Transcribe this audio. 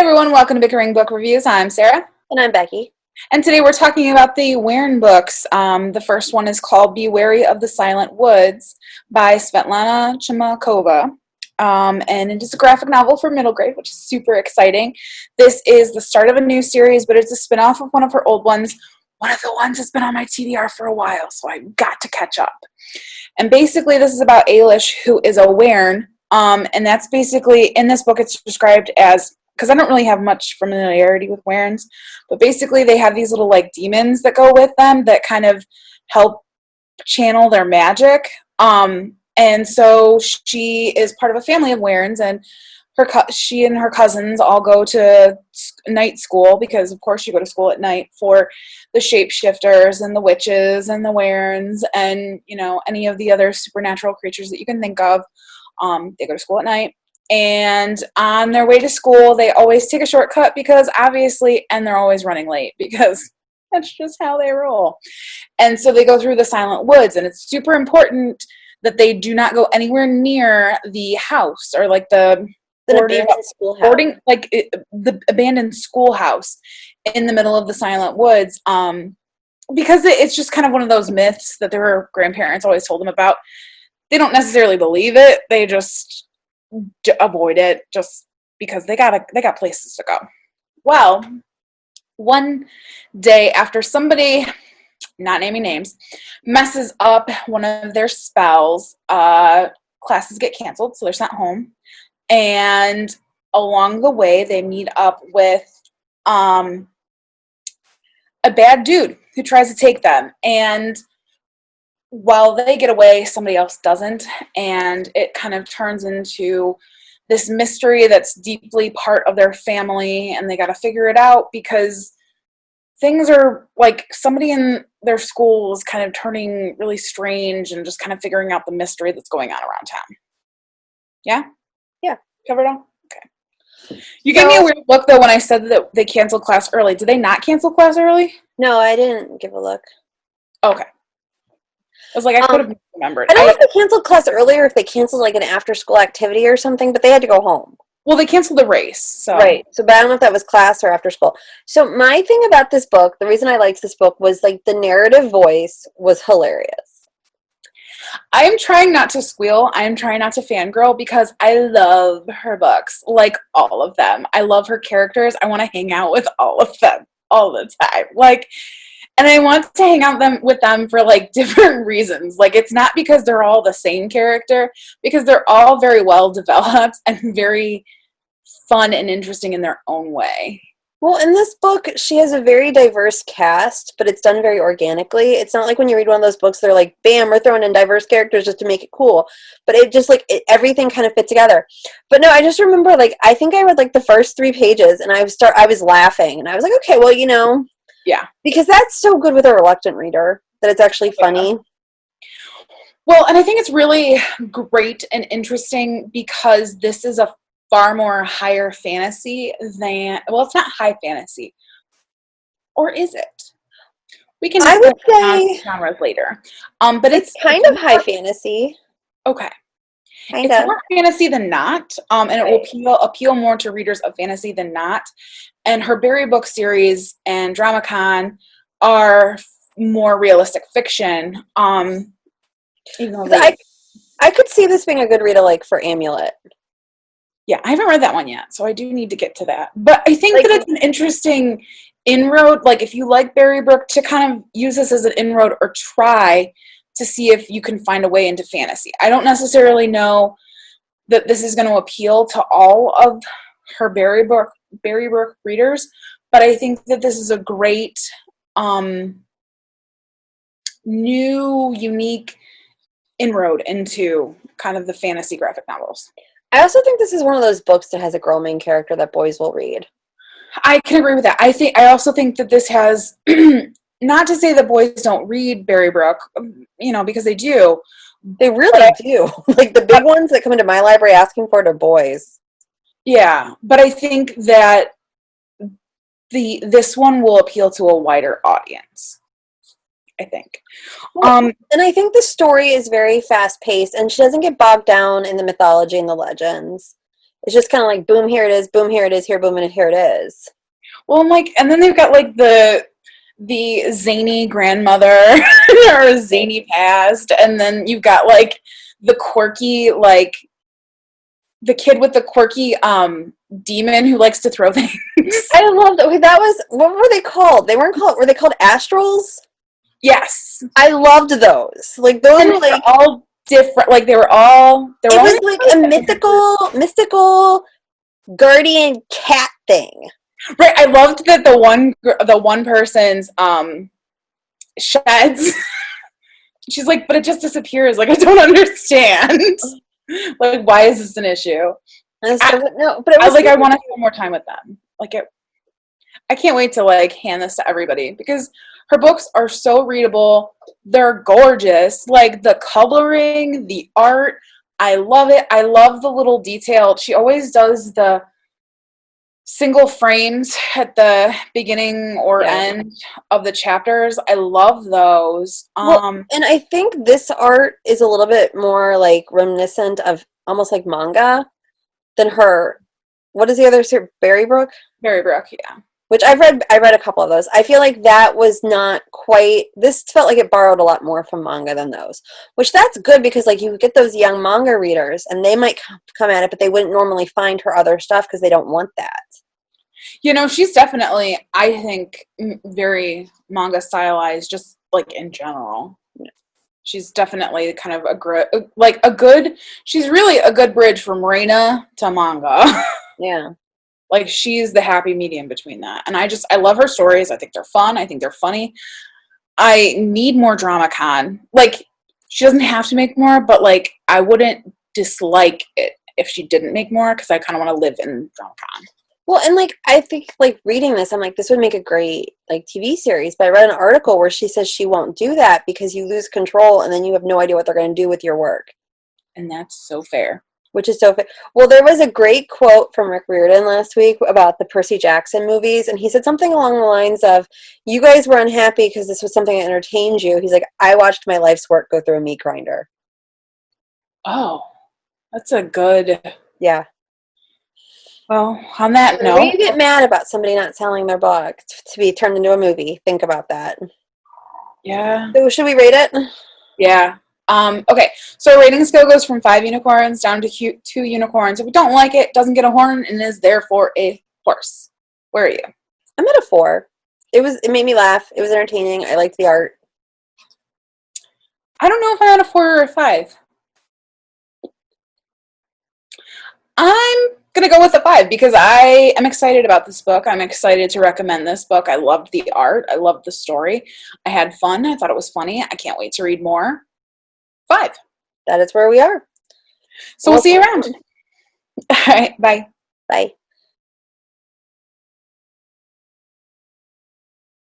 Everyone, welcome to Bickering Book Reviews. I'm Sarah. And I'm Becky. And today we're talking about the Weirn books. The first one is called Be Wary of the Silent Woods by Stevlana Chmakova. And it is a graphic novel for middle grade, which is super exciting. This is the start of a new series, but it's a spin-off of one of her old ones. One of the ones that's been on my TBR for a while, so I got to catch up. And basically this is about Ailish, who is a Weirn. And that's basically, in this book, it's described as, because I don't really have much familiarity with Weirns, but basically they have these little like demons that go with them that kind of help channel their magic. And so she is part of a family of Weirns, and she and her cousins all go to night school because, of course, you go to school at night for the shapeshifters and the witches and the Weirns and, you know, any of the other supernatural creatures that you can think of. They go to school at night. And on their way to school, they always take a shortcut because obviously, and they're always running late because that's just how they roll. And so they go through the Silent Woods, and it's super important that they do not go anywhere near the house or like the abandoned schoolhouse. The abandoned schoolhouse in the middle of the Silent Woods. Because it's just kind of one of those myths that their grandparents always told them about. They don't necessarily believe it. They just avoid it just because they got places to go. Well, one day after somebody, not naming names, messes up one of their spells, classes get canceled, so they're sent home. And along the way, they meet up with a bad dude who tries to take them. And while they get away, somebody else doesn't, and it kind of turns into this mystery that's deeply part of their family, and they got to figure it out because things are like somebody in their school is kind of turning really strange and just kind of figuring out the mystery that's going on around town. Yeah? Yeah. Covered it all? Okay. You gave me a weird look, though, when I said that they canceled class early. Did they not cancel class early? No, I didn't give a look. Okay. I was like, I could have remembered. I don't know if they canceled class earlier or if they canceled like an after-school activity or something, but they had to go home. Well, they canceled the race. So. Right. So, but I don't know if that was class or after school. So my thing about this book, the reason I liked this book was like the narrative voice was hilarious. I am trying not to squeal. I am trying not to fangirl because I love her books, like all of them. I love her characters. I want to hang out with all of them all the time. And I want to hang out with them for like different reasons. Like, it's not because they're all the same character, because they're all very well developed and very fun and interesting in their own way. Well, in this book, she has a very diverse cast, but it's done very organically. It's not like when you read one of those books, they're like, bam, we're throwing in diverse characters just to make it cool. But it just everything kind of fit together. But no, I just remember I think I read like the first 3 pages and I was laughing and I was like, okay, well, you know. Yeah. Because that's so good with a reluctant reader, that it's actually funny. Yeah. Well, and I think it's really great and interesting because this is a far more higher fantasy than, well, it's not high fantasy. Or is it? We can I would say genres later. But it's kind of high fantasy. Okay. Kind it's of more fantasy than not, and it will appeal more to readers of fantasy than not. And her Berry book series and DramaCon are more realistic fiction. Even though I could see this being a good read for Amulet. Yeah, I haven't read that one yet, so I do need to get to that. But I think that it's an interesting inroad. Like, if you like Berry Brook, to kind of use this as an inroad or try to see if you can find a way into fantasy. I don't necessarily know that this is going to appeal to all of her Berry Brook readers, but I think that this is a great new, unique inroad into kind of the fantasy graphic novels. I also think this is one of those books that has a girl main character that boys will read. I can agree with that. I also think that this has, not to say that boys don't read Berry Brook, because they do. They really do. Like, the big ones that come into my library asking for it are boys. Yeah, but I think that this one will appeal to a wider audience, I think. And I think the story is very fast-paced, and she doesn't get bogged down in the mythology and the legends. It's just kind of like boom, here it is, boom, here it is, here, boom, and here it is. Well, I'm like, and then they've got like the zany grandmother or zany past, and then you've got like the quirky, like the kid with the quirky demon who likes to throw things. I loved it. That was, what were they called? Were they called astrals? Yes. I loved those. Like those And were they're like, all different. Like they were it was only like a mystical guardian cat thing. right. I loved that the one person's sheds. She's like, but it just disappears. Like I don't understand. Like why is this an issue? And so, no, but it I was like I want to spend more time with them. Like I can't wait to like hand this to everybody because her books are so readable. They're gorgeous. Like the coloring, the art, I love it. I love the little detail. She always does the single frames at the beginning or end of the chapters. I love those. well, and I think this art is a little bit more like reminiscent of almost like manga than her. What is the other series? Berrybrook? Berrybrook, yeah. Which I read a couple of those. I feel like that was not quite, this felt like it borrowed a lot more from manga than those. Which that's good because like you get those young manga readers and they might come at it, but they wouldn't normally find her other stuff because they don't want that. You know, she's definitely, I think, very manga stylized, just like in general. She's definitely kind of she's really a good bridge from Reina to manga. Yeah. Like she's the happy medium between that. And I love her stories. I think they're fun. I think they're funny. I need more DramaCon. Like she doesn't have to make more, but like I wouldn't dislike it if she didn't make more because I kind of want to live in DramaCon. Well, and like I think like reading this, I'm like, this would make a great like TV series. But I read an article where she says she won't do that because you lose control and then you have no idea what they're going to do with your work. And that's so fair. Which is so fair. Well, there was a great quote from Rick Riordan last week about the Percy Jackson movies, and he said something along the lines of, "You guys were unhappy because this was something that entertained you." He's like, "I watched my life's work go through a meat grinder." Oh, that's a good. Yeah. Well, on that When note, you get mad about somebody not selling their book to be turned into a movie, think about that. yeah. So should we rate it? Yeah. Okay, so our rating scale goes from 5 unicorns down to 2 unicorns. If we don't like it, doesn't get a horn, and is therefore a horse. Where are you? I'm at a 4. It made me laugh. It was entertaining. I liked the art. I don't know if I'm at a 4 or a 5. I'm gonna go with a 5 because I am excited about this book. I'm excited to recommend this book. I loved the art. I loved the story. I had fun. I thought it was funny. I can't wait to read more. 5. That is where we are. So we'll see you around. All right, bye. Bye.